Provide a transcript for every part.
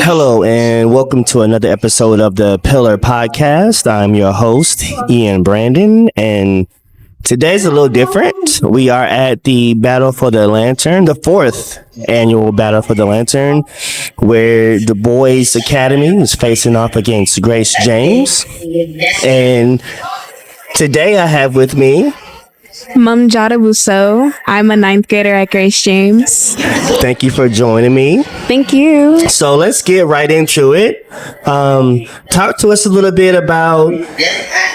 Hello, and welcome to another episode of the Pillar Podcast. I'm your host, Ian Brandon, and today's a little different. We are at the Battle for the Lantern, the fourth annual Battle for the Lantern, where Du Bois Academy is facing off against Grace James. And today I have with me Mamjada Busso. I'm a ninth grader at Grace James. Thank you for joining me. Thank you. So let's get right into it. Talk to us a little bit about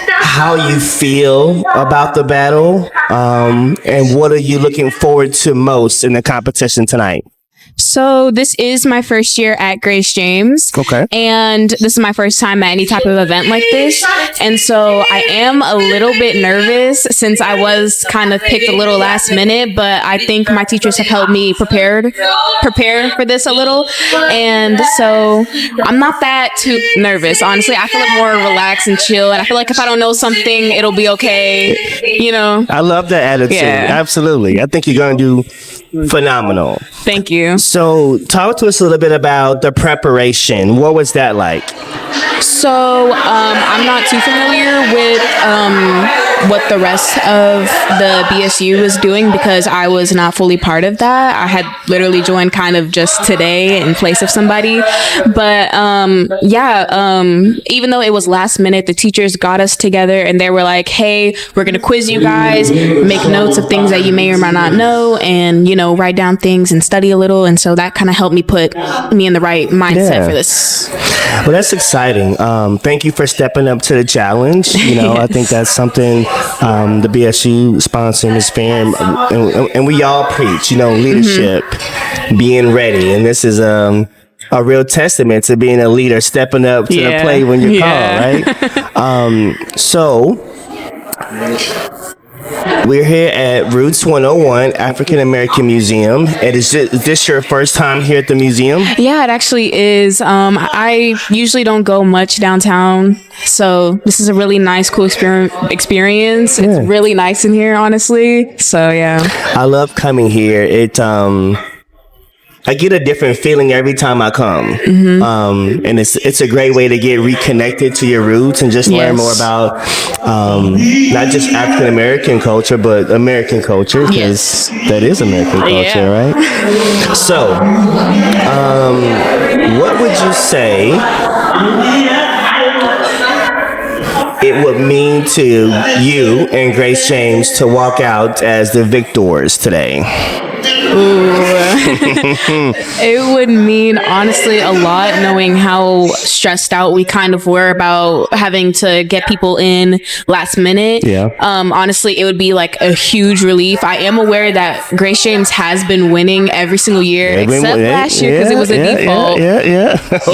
how you feel about the battle, and what are you looking forward to most in the competition tonight? So this is my first year at Grace James. Okay. And this is my first time at any type of event like this. And so I am a little bit nervous since I was kind of picked a little last minute, but I think my teachers have helped me prepare for this a little. And so I'm not that too nervous. Honestly, I feel like more relaxed and chill. And I feel like if I don't know something, it'll be okay. You know? I love that attitude. Yeah. Absolutely. I think you're going to do phenomenal. Thank you. So talk to us a little bit about the preparation. What was that like? So I'm not too familiar with what the rest of the BSU was doing because I was not fully part of that. I had literally joined kind of just today in place of somebody. But even though it was last minute, the teachers got us together and they were like, hey, we're going to quiz you guys, make notes of things that you may or might not know, and, write down things and study a little. And so that kind of helped me put me in the right mindset for this. Well, that's exciting. Thank you for stepping up to the challenge. Yes. I think that's something the BSU sponsoring is fair, and we all preach, leadership, being ready. And this is a real testament to being a leader, stepping up to the plate when you're called, right? So we're here at Roots 101 African American Museum. And is this your first time here at the museum? Yeah, it actually is. I usually don't go much downtown, so this is a really nice, cool experience. Yeah. It's really nice in here, honestly. So yeah, I love coming here. I get a different feeling every time I come. And it's a great way to get reconnected to your roots and just learn more about not just African American culture, but American culture, because that is American culture, right? So, what would you say it would mean to you and Grace James to walk out as the victors today? It would mean honestly a lot, knowing how stressed out we kind of were about having to get people in last minute. Yeah. Honestly, it would be like a huge relief. I am aware that Grace James has been winning every single year except last year because it was a default.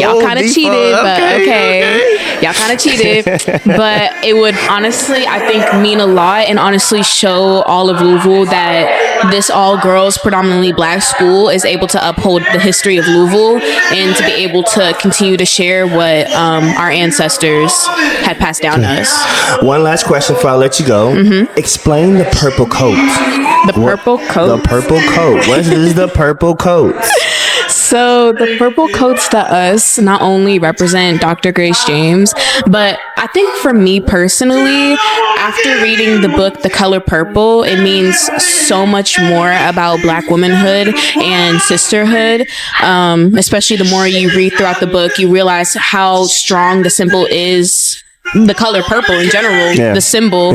Y'all kind of cheated, but okay. Y'all kind of cheated, but it would honestly, I think, mean a lot and honestly show all of Louisville that this all girls, predominantly black school is able to uphold the history of Louisville and to be able to continue to share what our ancestors had passed down to us. One last question before I let you go. Explain the purple coat. Purple coat? The purple coat. What is the purple coat? So the purple coats to us not only represent Dr. Grace James, but I think for me personally, after reading the book The Color Purple, it means so much more about Black womanhood and sisterhood. Especially the more you read throughout the book, you realize how strong the symbol is. The color purple in general, the symbol,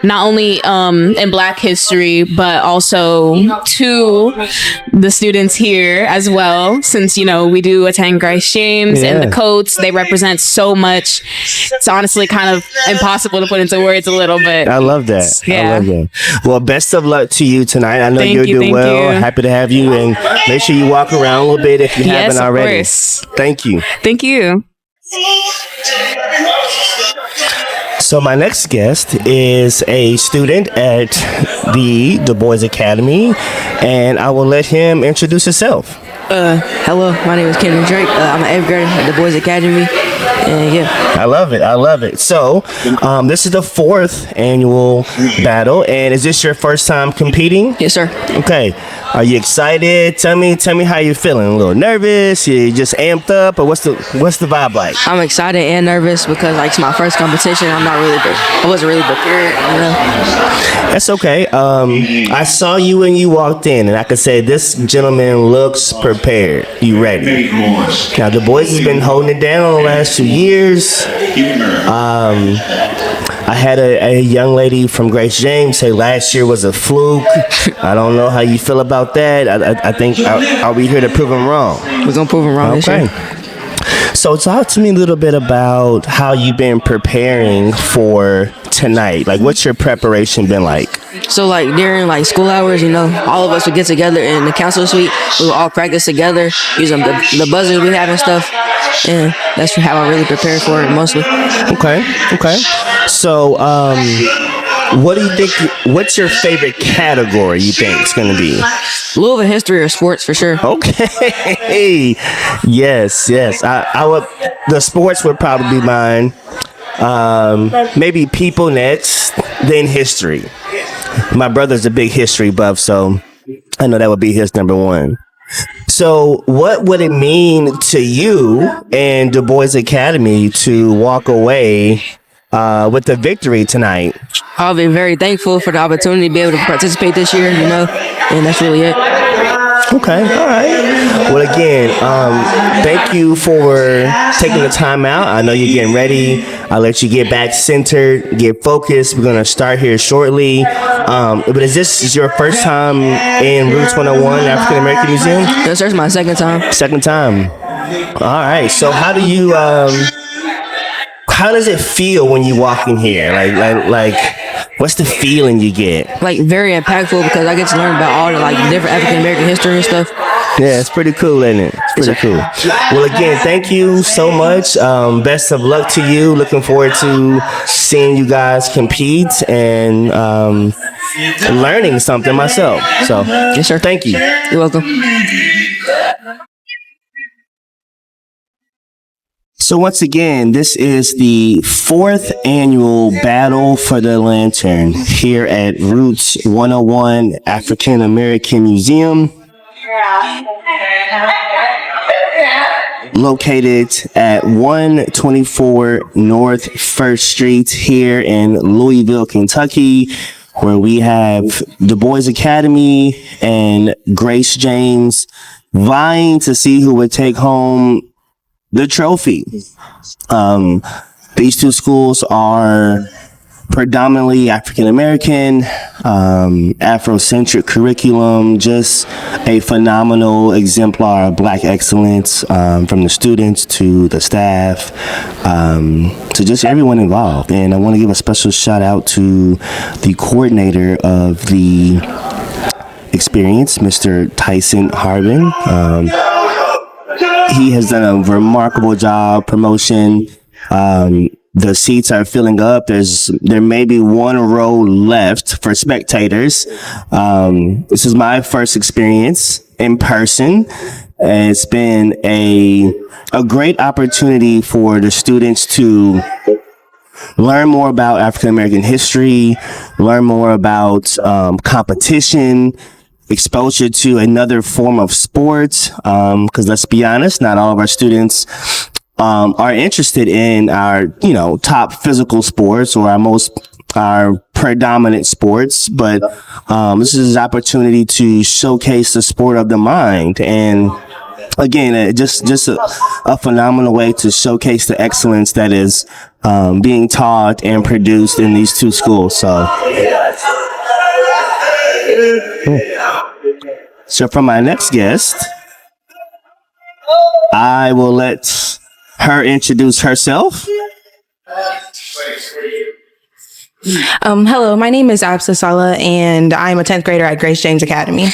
not only in Black history, but also to the students here as well, since, we do attend Grace James and the coats, they represent so much. It's honestly kind of impossible to put into words a little bit. I love that. Yeah. I love that. Well, best of luck to you tonight. I know you're doing well. You. Happy to have you, and make sure you walk around a little bit if you haven't already. Yes, of course. Thank you. Thank you. So my next guest is a student at the Du Bois Academy, and I will let him introduce himself. Hello, my name is Kendrick Drake. I'm an 8th grader at Du Bois Academy. And yeah. I love it. I love it. So, this is the 4th annual battle, and is this your first time competing? Yes, sir. Okay. Are you excited? Tell me how you feeling. A little nervous? You just amped up, or what's the vibe like? I'm excited and nervous because like it's my first competition. I wasn't really prepared. You know? That's okay. I saw you when you walked in, and I could say this gentleman looks prepared. You ready? Now the boys has been holding it down the last 2 years. I had a young lady from Grace James say last year was a fluke. I don't know how you feel about that. I think are we here to prove them wrong? We're gonna prove them wrong this year. So talk to me a little bit about how you've been preparing for tonight. Like, what's your preparation been like? So like during like school hours, you know, all of us would get together in the council suite. We would all practice together using the buzzers we have and stuff. And that's how I really prepare for it mostly. Okay. So, what do you think? What's your favorite category you think it's going to be? Louisville history or sports for sure. Okay. Yes. I would. The sports would probably be mine. Maybe people next, then history. My brother's a big history buff, so I know that would be his number one. So what would it mean to you and Du Bois Academy to walk away with the victory tonight? I'll be very thankful for the opportunity to be able to participate this year, you know, and that's really it. Okay, all right. Well, again, thank you for taking the time out. I know you're getting ready. I'll let you get back centered, get focused. We're going to start here shortly. But is this your first time in Roots 101 African American Museum? Yes, sir. It's my second time. Second time. All right. So how do you, how does it feel when you walk in here? Like, what's the feeling you get? Like very impactful because I get to learn about all the like different African American history and stuff. Yeah, it's pretty cool, isn't it? It's pretty cool. Well, again, thank you so much. Best of luck to you. Looking forward to seeing you guys compete and learning something myself. So, yes, sir. Thank you. You're welcome. So once again, this is the 4th annual Battle for the Lantern here at Roots 101 African American Museum, located at 124 North 1st Street here in Louisville, Kentucky, where we have Du Bois Academy and Grace James vying to see who would take home the trophy. These two schools are predominantly African American, Afrocentric curriculum, just a phenomenal exemplar of Black excellence, from the students to the staff, to just everyone involved. And I want to give a special shout out to the coordinator of the experience, Mr. Tyson Harbin. He has done a remarkable job promotion. The seats are filling up. There may be one row left for spectators. This is my first experience in person. It's been a great opportunity for the students to learn more about African American history, learn more about competition, exposure to another form of sports, because let's be honest, not all of our students are interested in our, top physical sports or our predominant sports, but this is an opportunity to showcase the sport of the mind. And again, just a phenomenal way to showcase the excellence that is being taught and produced in these two schools. So for my next guest, I will let her introduce herself. Hello, my name is Absa Sala, and I'm a 10th grader at Grace James Academy.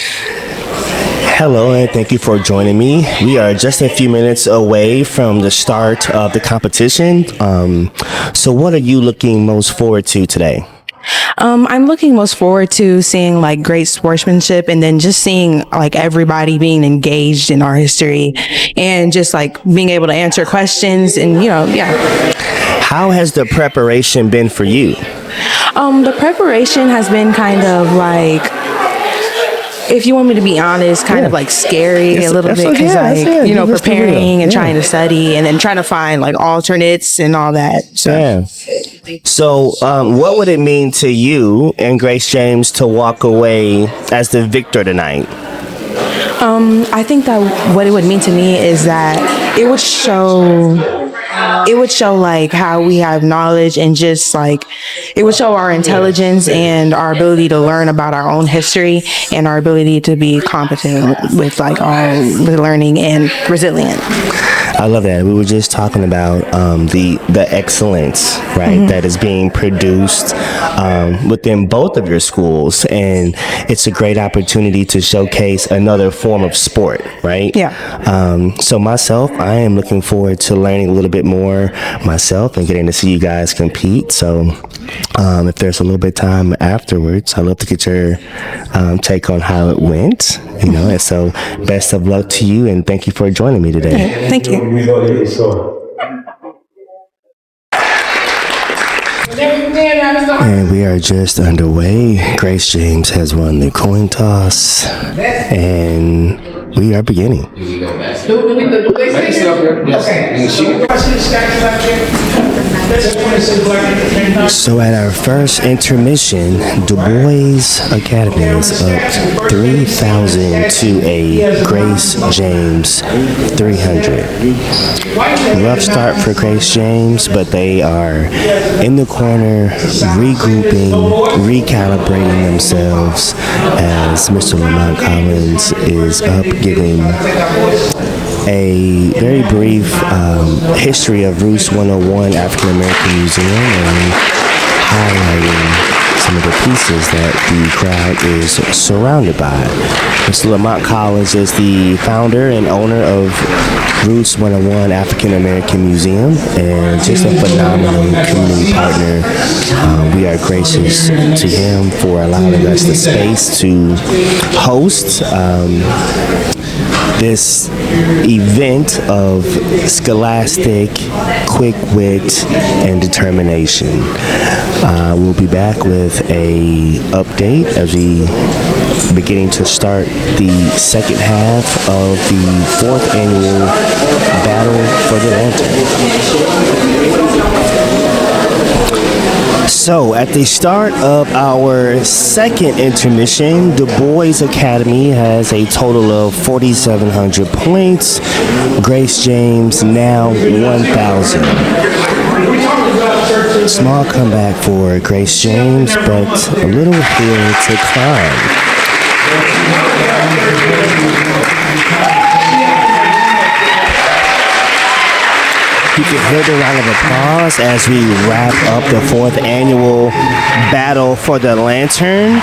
Hello, and thank you for joining me. We are just a few minutes away from the start of the competition. So what are you looking most forward to today? I'm looking most forward to seeing like great sportsmanship and then just seeing like everybody being engaged in our history and just like being able to answer questions and, yeah. How has the preparation been for you? The preparation has been kind of like, if you want me to be honest, kind of like scary a little bit because preparing and trying to study and then trying to find like alternates and all that. So what would it mean to you and Grace James to walk away as the victor tonight? I think that what it would mean to me is that it would show like how we have knowledge and just like it would show our intelligence and our ability to learn about our own history and our ability to be competent with like our learning and resilient. I love that. We were just talking about the excellence, right, that is being produced within both of your schools, and it's a great opportunity to showcase another form of sport, right? Yeah. So myself, I am looking forward to learning a little bit more myself and getting to see you guys compete. So if there's a little bit of time afterwards, I'd love to get your take on how it went, and so best of luck to you, and thank you for joining me today. Okay, thank you. And we are just underway. Grace James has won the coin toss, and we are beginning. So at our first intermission, Du Bois Academy is up 3,000 to a Grace James 300. Rough start for Grace James, but they are in the corner, regrouping, recalibrating themselves as Mr. Lamont Collins is up giving a very brief history of Roots 101 African American Museum and highlighting some of the pieces that the crowd is surrounded by. Mr. Lamont Collins is the founder and owner of Roots 101 African American Museum and just a phenomenal community partner. We are gracious to him for allowing us the space to host this event of scholastic, quick wit, and determination. We'll be back with a update as we beginning to start the second half of the 4th annual Battle for the Lantern. So, at the start of our second intermission, Du Bois Academy has a total of 4,700 points. Grace James now 1,000. Small comeback for Grace James, but a little hill to climb. You can hear the round of applause as we wrap up the 4th annual Battle for the Lantern.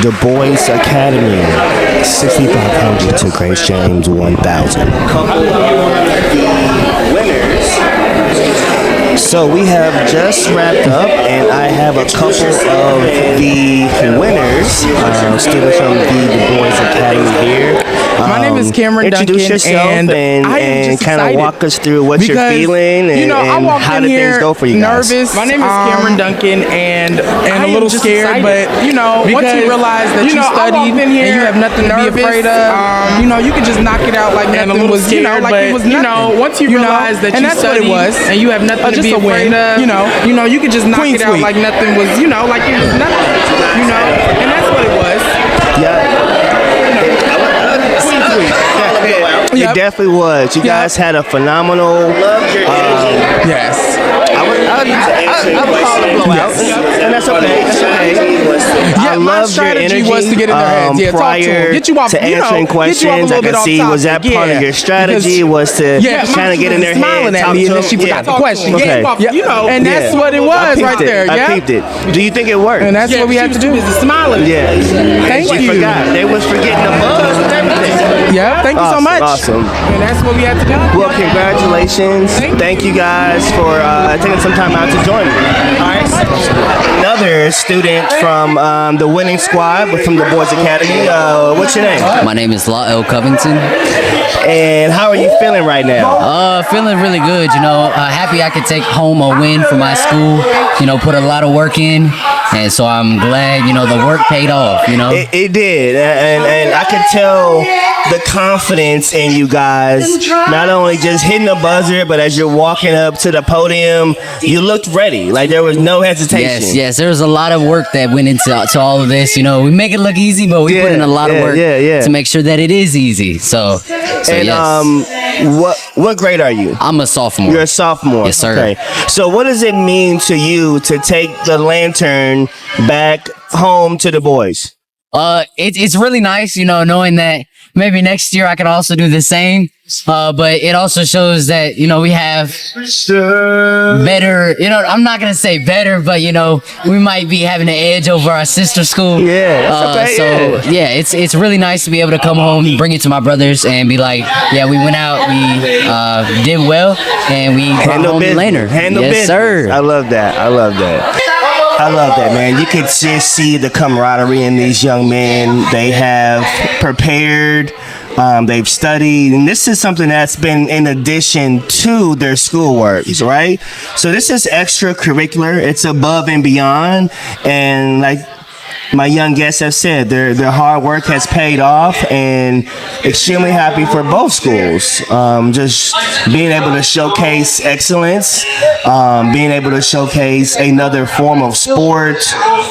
Du Bois Academy, 6,500 to Grace James, 1,000. So we have just wrapped up, and I have a couple of the winners. Students from the Du Bois Academy here. My name is Cameron Introduce Duncan, yourself and kind of walk us through what you're feeling and how did things go for you guys. Nervous. My name is Cameron Duncan, and a little scared, but once you realize that you studied and you have nothing to be afraid of, you can just knock it out like nothing was, like it was nothing. Once you realize that you studied and you have nothing to be afraid of, you can just knock it out like nothing was, like it was nothing, and that's what it was. Yeah. It definitely was. You guys had a phenomenal. Yes. I would call it a blowout, and that's okay. That's okay. I loved your energy was to get in their heads. Yeah, prior get you off, to answering questions. I could see was that part of your strategy was to kind of get in their head, talk to them. She forgot the question. Okay. And that's what it was right there. I peeped it. Do you think it worked? And that's what we had to do is to smile at it. Yeah. Thank you. Forgot. They was forgetting the buzz and everything. Yeah. Thank you so much. Awesome. And that's what we had to do. Well, congratulations. Thank you guys for taking some time out to join me. All right. Another student from the winning squad, but from the Boys Academy. What's your name? My name is Lael Covington. And how are you feeling right now? Feeling really good, happy I could take home a win for my school, put a lot of work in, and so I'm glad, the work paid off, It did, and I could tell the confidence in you guys, not only just hitting the buzzer, but as you're walking up to the podium, you looked ready, like there was no hesitation. Yes, there was a lot of work that went into all of this, we make it look easy, but we put in a lot of work to make sure that it is easy, so and yes. What grade are you? I'm a sophomore. You're a sophomore. Yes, sir. Okay. So what does it mean to you to take the lantern back home to the boys? It's really nice, knowing that maybe next year I can also do the same. But it also shows that, we have better, I'm not going to say better, but, we might be having an edge over our sister school. Yeah. That's okay, it's really nice to be able to come home, bring it to my brothers and be like, yeah, we went out, we did well, and we brought home the lantern. Handle business. Sir. I love that. I love that, man. You could just see the camaraderie in these young men. They have prepared. They've studied, and this is something that's been in addition to their schoolwork, right? So this is extracurricular. It's above and beyond, and like my young guests have said, their hard work has paid off, and extremely happy for both schools. Just being able to showcase excellence, being able to showcase another form of sport,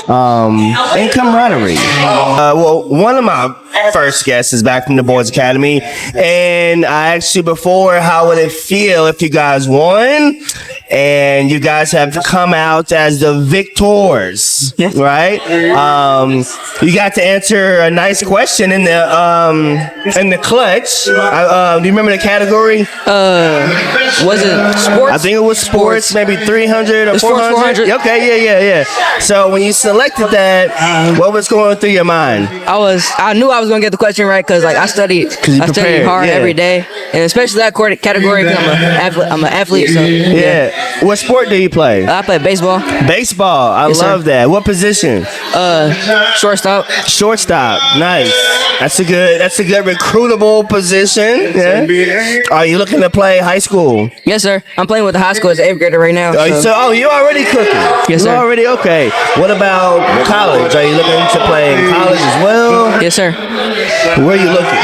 and camaraderie. Well, one of my first guests is back from the Boys Academy, and I asked you before, how would it feel if you guys won? And you guys have come out as the victors, right? You got to answer a nice question in the clutch. Do you remember the category? Was it sports? I think it was sports, maybe 300 or 400. Okay, yeah. So when you selected that, what was going through your mind? I knew I was gonna get the question right because I studied hard every day, and especially that category because I'm an athlete. So yeah. What sport do you play? I play baseball. Baseball. I love that. What position? Shortstop. Shortstop. Nice. That's a good recruitable position. Yeah. Are you looking to play high school? Yes, sir. I'm playing with the high school as 8th grader right now. So you're already cooking. Yes, sir. You're already okay. What about college? Are you looking to play in college as well? Yes, sir. Where are you looking?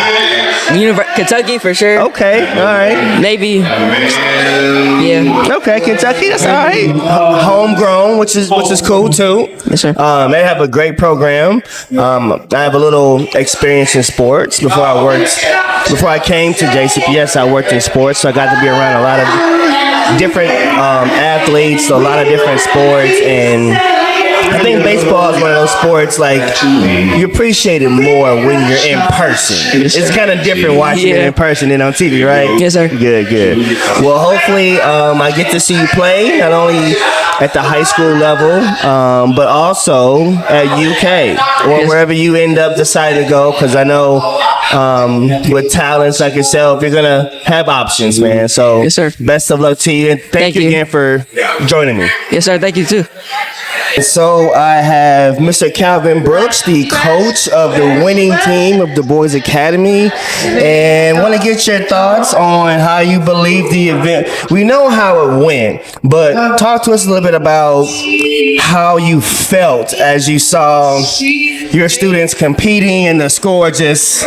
Kentucky for sure. Okay, all right. Maybe. Yeah. Okay, Kentucky, that's all right. Homegrown, which is cool too. Yes, sir. They have a great program. I have a little experience in sports. Before I came to JCPS, I worked in sports, so I got to be around a lot of different athletes, a lot of different sports, and I think baseball is one of those sports you appreciate it more when you're in person. It's kind of different watching it in person than on TV, right? Yes, sir. Good. Well, hopefully I get to see you play, not only at the high school level, but also at UK or wherever you end up deciding to go, because I know with talents like yourself, you're going to have options, man. So yes, sir. Best of luck to you, and thank you again for joining me. Yes, sir. Thank you, too. So I have Mr. Calvin Brooks, the coach of the winning team of the Boys Academy, and want to get your thoughts on how you believe the event. We know how it went, but talk to us a little bit about how you felt as you saw your students competing and the score just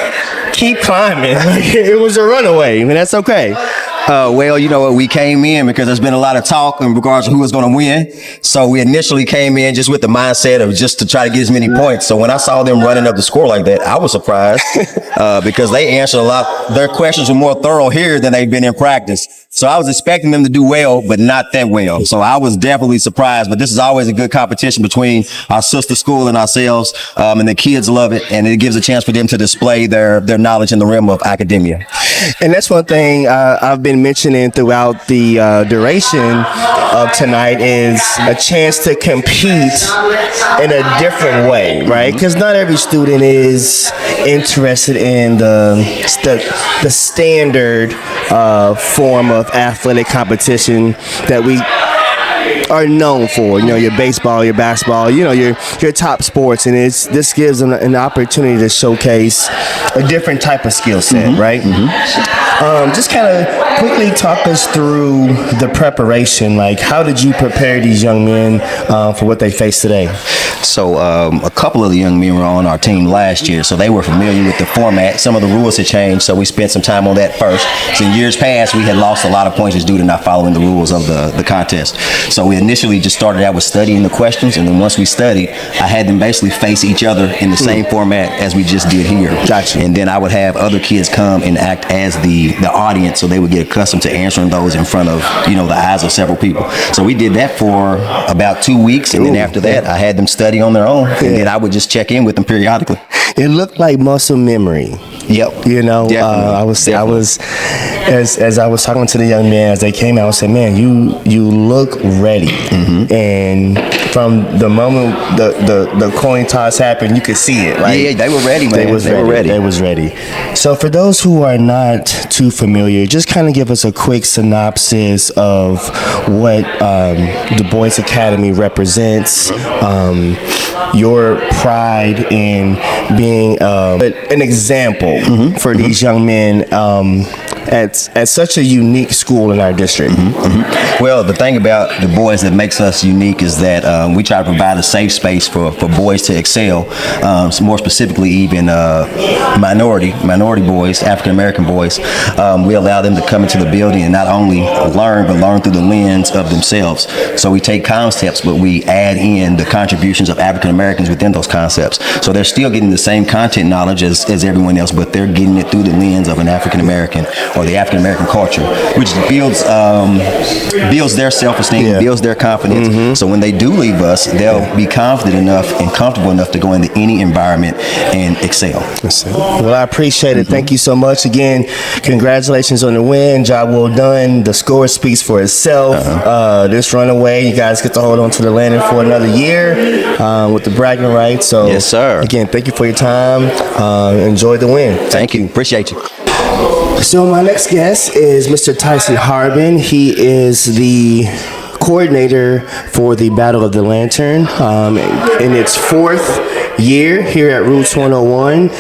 keep climbing. It was a runaway. I mean, that's okay. Well, you know what, we came in because there's been a lot of talk in regards to who was going to win. So we initially came in just with the mindset of just to try to get as many points. So when I saw them running up the score like that, I was surprised because they answered a lot. Their questions were more thorough here than they've been in practice. So I was expecting them to do well, but not that well. So I was definitely surprised. But this is always a good competition between our sister school and ourselves. And the kids love it. And it gives a chance for them to display their knowledge in the realm of academia. And that's one thing I've been mentioning throughout the duration of tonight is a chance to compete in a different way, right? Because not every student is interested in the standard form of athletic competition that we are known for. You know, your baseball, your basketball, you know, your top sports, and this gives them an opportunity to showcase a different type of skill set, right? Just kind of quickly talk us through the preparation. Like, how did you prepare these young men for what they face today? So a couple of the young men were on our team last year, so they were familiar with the format. Some of the rules had changed, so we spent some time on that first. So in years past, we had lost a lot of points just due to not following the rules of the contest. So we initially just started out with studying the questions, and then once we studied, I had them basically face each other in the same format as we just did here. Gotcha. And then I would have other kids come and act as the audience, so they would get accustomed to answering those in front of, you know, the eyes of several people. So we did that for about 2 weeks, and then after that, I had them study on their own, and then I would just check in with them periodically. It looked like muscle memory. Yep. You know, I was as I was talking to the young men as they came out, I said, "Man, you look ready." And from the moment the coin toss happened, you could see it. Like, yeah, they were ready, man. They was ready. So for those who are not too familiar, just kind of give us a quick synopsis of what Du Bois Academy represents. Your pride in being an example for these young men at such a unique school in our district. Well, the thing about Du Bois that makes us unique is that we try to provide a safe space for boys to excel. More specifically, even minority boys, African American boys. We allow them to come into the building and not only learn, but learn through the lens of themselves. So we take concepts, but we add in the contributions of African Americans within those concepts. So they're still getting the same content knowledge as everyone else, but they're getting it through the lens of an African American or the African American culture, which builds their self-esteem, builds their confidence. So when they do leave us, they'll be confident enough and comfortable enough to go into any environment and excel. Well, I appreciate it. Thank you so much. Again, congratulations on the win. Job well done. The score speaks for itself. This runaway, you guys get to hold on to the lantern for another year with the bragging rights. So, yes, sir. Again, thank you for your time. Enjoy the win. Thank you. Appreciate you. So my next guest is Mr. Tyson Harbin. He is the coordinator for the Battle of the Lantern in its 4th year here at Roots 101.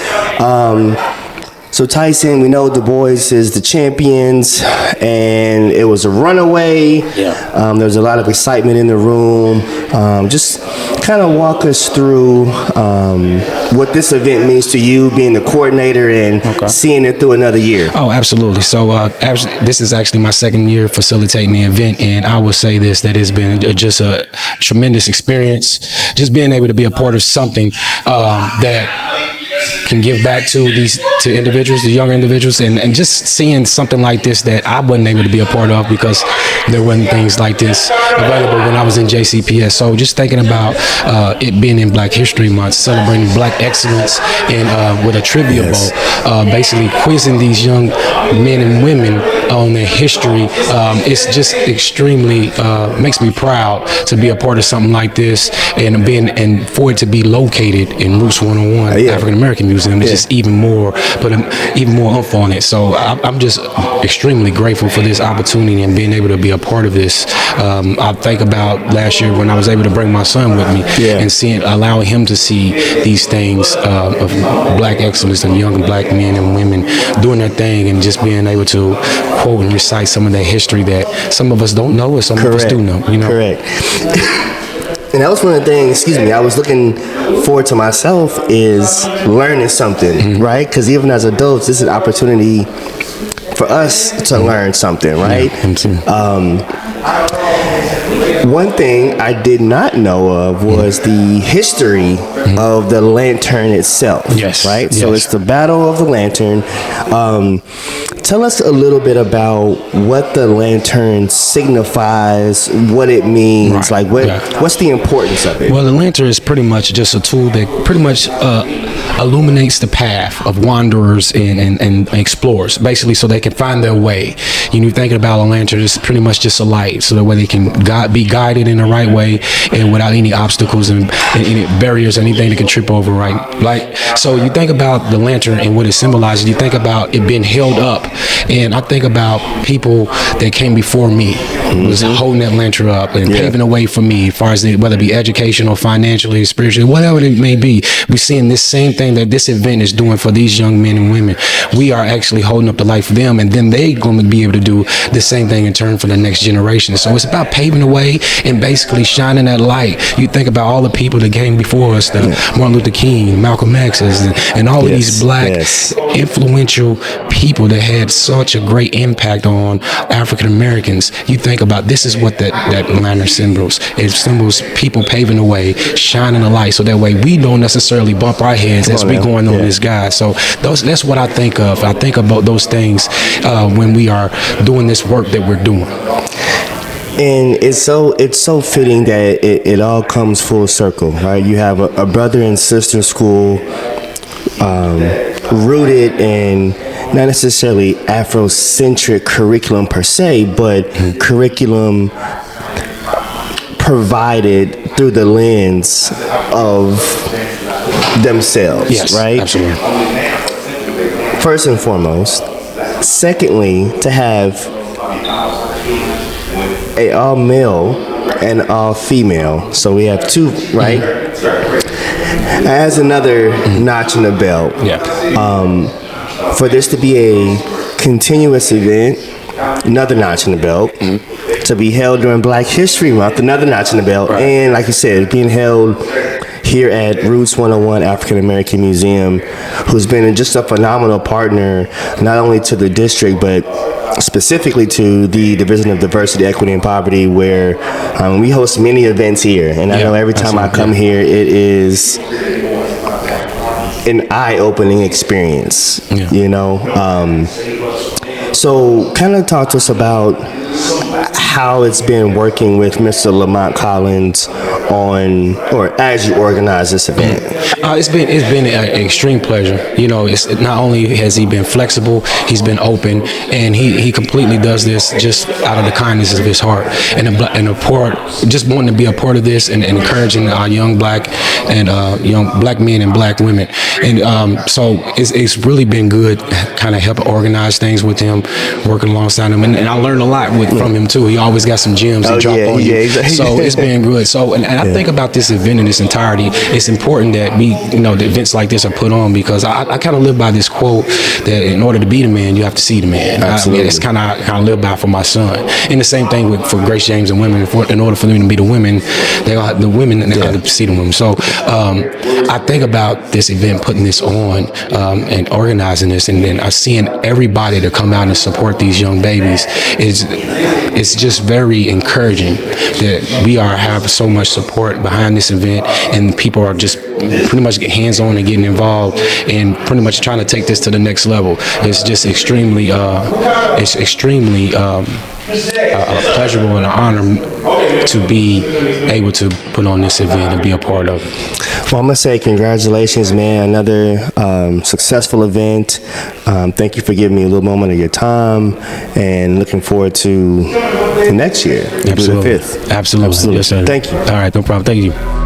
So Tyson, we know Du Bois is the champions, and it was a runaway. There was a lot of excitement in the room. Just kind of walk us through what this event means to you, being the coordinator and seeing it through another year. Oh, absolutely. So this is actually my 2nd year facilitating the event, and I will say this, that it's been just a tremendous experience, just being able to be a part of something that can give back to individuals, the younger individuals, and just seeing something like this that I wasn't able to be a part of because there wasn't things like this available when I was in JCPS. So just thinking about it being in Black History Month, celebrating Black excellence, and with a trivia bowl, basically quizzing these young men and women on their history. It's just extremely makes me proud to be a part of something like this, and for it to be located in Roots 101 African American Museum. It's just even more oomph on it. So I'm just extremely grateful for this opportunity and being able to be a part of this. I think about last year when I was able to bring my son with me and allowing him to see these things of Black excellence and young Black men and women doing their thing, and just being able to quote and recite some of their history that some of us don't know, or some of us do know. You know, correct. And that was one of the things, I was looking forward to myself, is learning something, right? Because even as adults, this is an opportunity for us to learn something, right? One thing I did not know of was the history of the lantern itself. Right? So it's the Battle of the Lantern. Tell us a little bit about what the lantern signifies, what it means, what's the importance of it? Well, the lantern is pretty much just a tool that pretty much illuminates the path of wanderers and explorers, basically, so they can find their way. You thinking about a lantern, it's pretty much just a light, so that way they can be guided in the right way and without any obstacles and any barriers, anything that can trip over, right? Like, so you think about the lantern and what it symbolizes. You think about it being held up, and I think about people that came before me, was holding that lantern up and paving the way for me, as far as whether it be educational, financially, spiritually, whatever it may be. We're seeing this same thing that this event is doing for these young men and women. We are actually holding up the light for them, and then they're going to be able to do the same thing in turn for the next generation. So it's about paving the way and basically shining that light. You think about all the people that came before us, the Martin Luther King, Malcolm X's, and all of these black influential people that had such a great impact on African Americans. You think about, this is what that lantern symbols. It symbols people paving the way, shining the light, so that way we don't necessarily bump our heads as we going on this guide. So that's what I think of. I think about those things when we are doing this work that we're doing. And it's so fitting that it all comes full circle, right? You have a brother and sister school rooted in not necessarily Afrocentric curriculum per se, but curriculum provided through the lens of themselves, right? Absolutely. First and foremost. Secondly, to have a all male and all female, so we have two, right? As another notch in the belt. For this to be a continuous event, another notch in the belt. To be held during Black History Month, another notch in the belt. And like you said, being held here at Roots 101 African American Museum, who's been just a phenomenal partner, not only to the district, but specifically to the Division of Diversity, Equity, and Poverty, where we host many events here. And I know every time I come here, it is an eye-opening experience, you know? So kind of talk to us about how it's been working with Mr. Lamont Collins on, or as you organize this event. It's been an extreme pleasure. You know, it's not only has he been flexible, he's been open, and he completely does this just out of the kindness of his heart and a part, just wanting to be a part of this and encouraging our young black and young black men and black women. And so it's really been good, kind of helping organize things with him, working alongside him, and I learned a lot from him too. He always got some gems to drop on you. Exactly. So it's been good. So and I think about this event in its entirety. It's important that we, the events like this are put on, because I kind of live by this quote that in order to be the man, you have to see the man. Absolutely. It's kind of live by for my son. And the same thing for Grace James and women. In order for them to be the women, they got to see the women. So I think about this event, putting this on and organizing this, and then seeing everybody to come out and support these young babies. It's just very encouraging that we have so much support behind this event, and people are just pretty much get hands-on and getting involved and pretty much trying to take this to the next level. It's just extremely pleasurable and an honor to be able to put on this event and be a part of it. Well, I'm going to say congratulations, man. Another successful event. Thank you for giving me a little moment of your time, and looking forward to next year. Absolutely. The 5th. Absolutely. Yes, sir. Thank you. All right, no problem. Thank you.